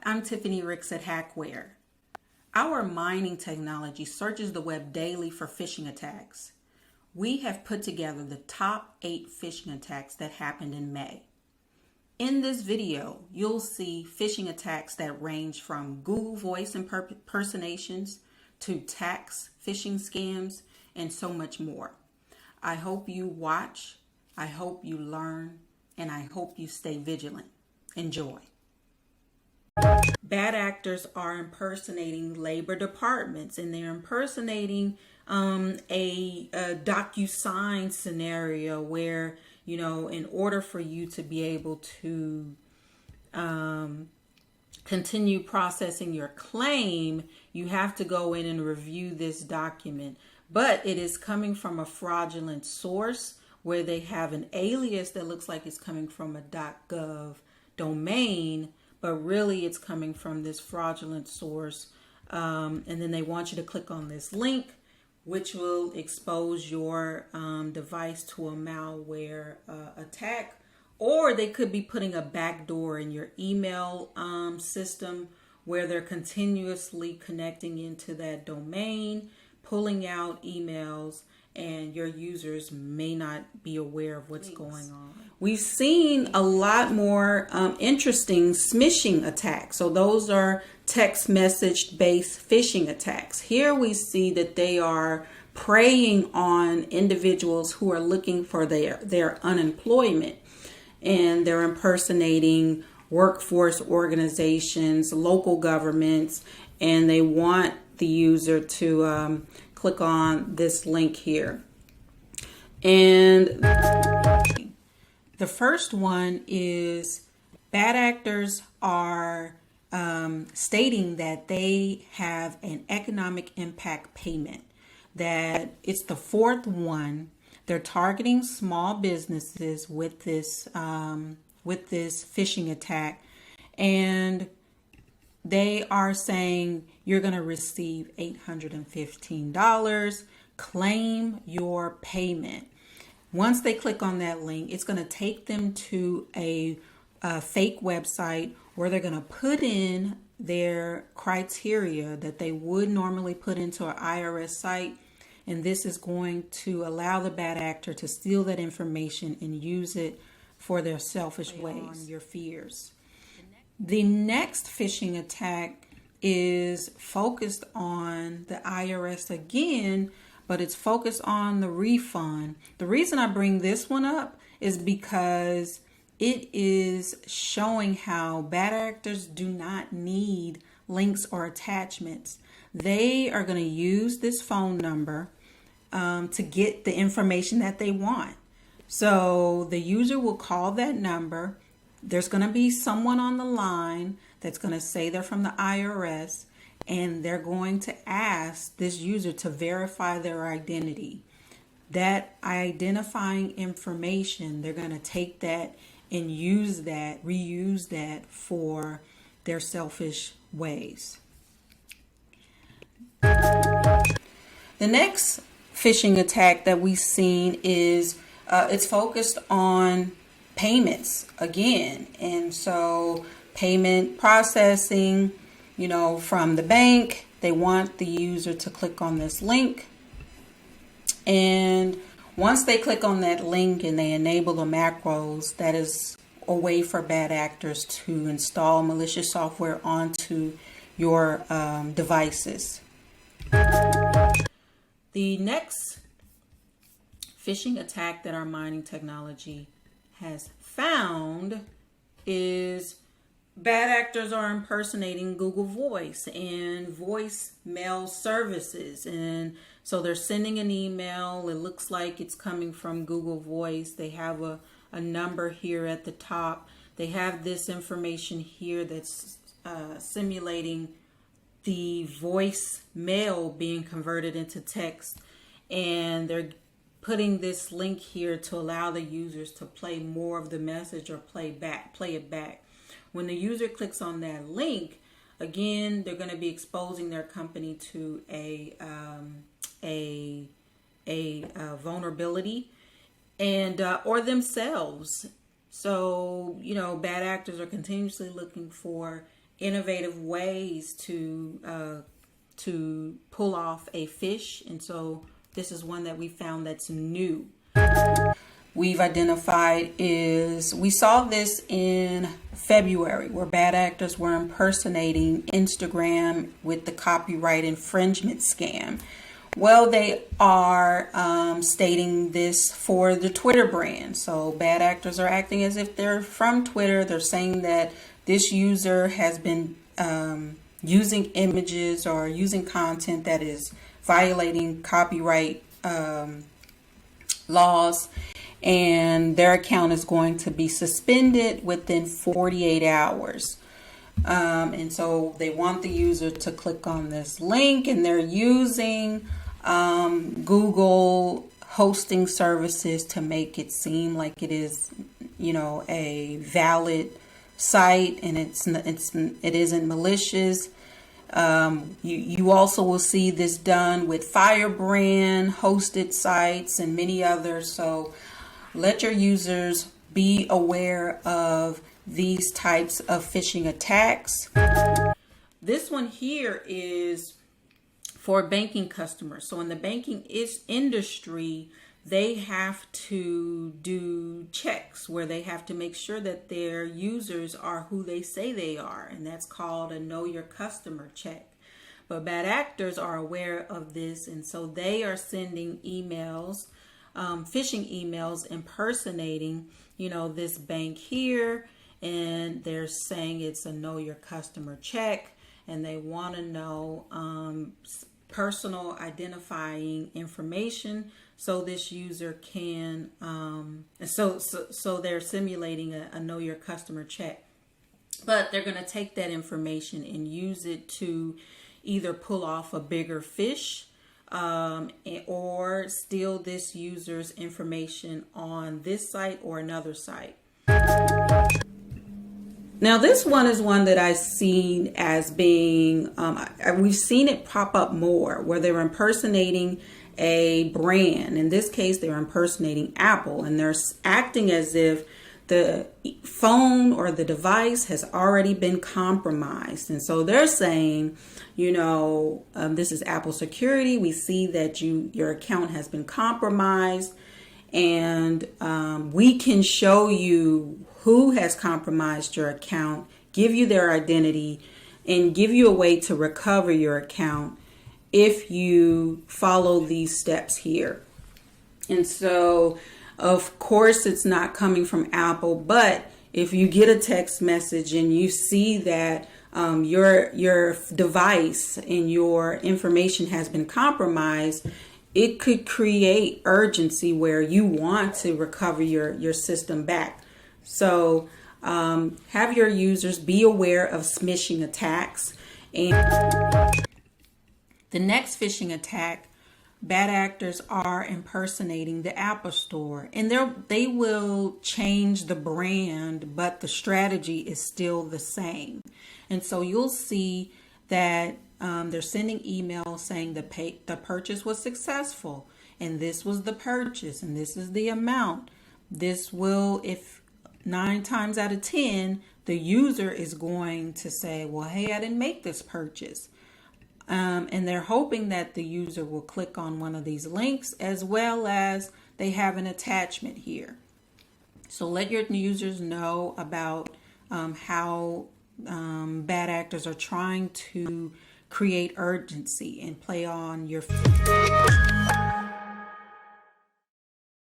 I'm Tiffany Ricks at HacWare. Our mining technology searches the web daily for phishing attacks. We have put together the top 8 phishing attacks that happened in May. In this video, you'll see phishing attacks that range from Google Voice impersonations to tax phishing scams and so much more. I hope you watch, I hope you learn, and I hope you stay vigilant. Enjoy. Bad actors are impersonating labor departments, and they're impersonating a DocuSign scenario where, in order for you to be able to continue processing your claim, you have to go in and review this document. But it is coming from a fraudulent source where they have an alias that looks like it's coming from a .gov domain, but really it's coming from this fraudulent source. And then they want you to click on this link, which will expose your device to a malware attack. Or they could be putting a backdoor in your email system where they're continuously connecting into that domain, pulling out emails, and your users may not be aware of what's going on. We've seen a lot more interesting smishing attacks. So those are text message based phishing attacks. Here we see that they are preying on individuals who are looking for their unemployment, and they're impersonating workforce organizations, local governments, and they want the user to click on this link here. And the first one is bad actors are stating that they have an economic impact payment, that it's the 4th one. They're targeting small businesses with this phishing attack, and they are saying you're going to receive $815. Claim your payment. Once they click on that link, it's going to take them to a fake website where they're going to put in their criteria that they would normally put into an IRS site. And this is going to allow the bad actor to steal that information and use it for their selfish ways. On your fears. The next phishing attack is focused on the IRS again, but it's focused on the refund. The reason I bring this one up is because it is showing how bad actors do not need links or attachments. They are going to use this phone number to get the information that they want. So the user will call that number. There's going to be someone on the line that's going to say they're from the IRS, and they're going to ask this user to verify their identity. That identifying information, they're going to take that and reuse that for their selfish ways. The next phishing attack that we've seen is it's focused on payments again. And so payment processing, from the bank, they want the user to click on this link. And once they click on that link and they enable the macros, that is a way for bad actors to install malicious software onto your devices. The next phishing attack that our mining technology has found is bad actors are impersonating Google Voice and voicemail services. And so they're sending an email. It looks like it's coming from Google Voice. They have a number here at the top. They have this information here that's simulating the voicemail being converted into text. And they're putting this link here to allow the users to play more of the message or play it back. When the user clicks on that link, again, they're going to be exposing their company to a vulnerability and or themselves. So, bad actors are continuously looking for innovative ways to pull off a phish, and so this is one that we found that's new. We've identified is, we saw this in February where bad actors were impersonating Instagram with the copyright infringement scam. Well, they are stating this for the Twitter brand. So bad actors are acting as if they're from Twitter. They're saying that this user has been using images or using content that is violating copyright laws, and their account is going to be suspended within 48 hours. And so they want the user to click on this link, and they're using Google hosting services to make it seem like it is, you know, a valid site, and it isn't malicious. You also will see this done with Firebrand hosted sites and many others. So let your users be aware of these types of phishing attacks. This one here is for banking customers. So in the banking industry, they have to do checks where they have to make sure that their users are who they say they are, and that's called a know your customer check. But bad actors are aware of this, and so they are sending emails, phishing emails impersonating, you know, this bank here, and they're saying it's a know your customer check, and they want to know personal identifying information, so this user can so they're simulating a know your customer check, but they're going to take that information and use it to either pull off a bigger phish or steal this user's information on this site or another site. Now, this one is one that I've seen as being, we've seen it pop up more where they're impersonating a brand. In this case, they're impersonating Apple, and they're acting as if the phone or the device has already been compromised. And so they're saying, you know, this is Apple security. We see that your account has been compromised, and we can show you who has compromised your account, give you their identity, and give you a way to recover your account if you follow these steps here. And so, of course, it's not coming from Apple, but if you get a text message and you see that your device and your information has been compromised, it could create urgency where you want to recover your system back. So have your users be aware of smishing attacks. And the next phishing attack, bad actors are impersonating the Apple Store, and they will change the brand, but the strategy is still the same. And so you'll see that they're sending emails saying the purchase was successful, and this was the purchase, and this is the amount. This will, if 9 times out of 10, the user is going to say, well, hey, I didn't make this purchase. And they're hoping that the user will click on one of these links, as well as they have an attachment here. So let your users know about how bad actors are trying to create urgency and play on your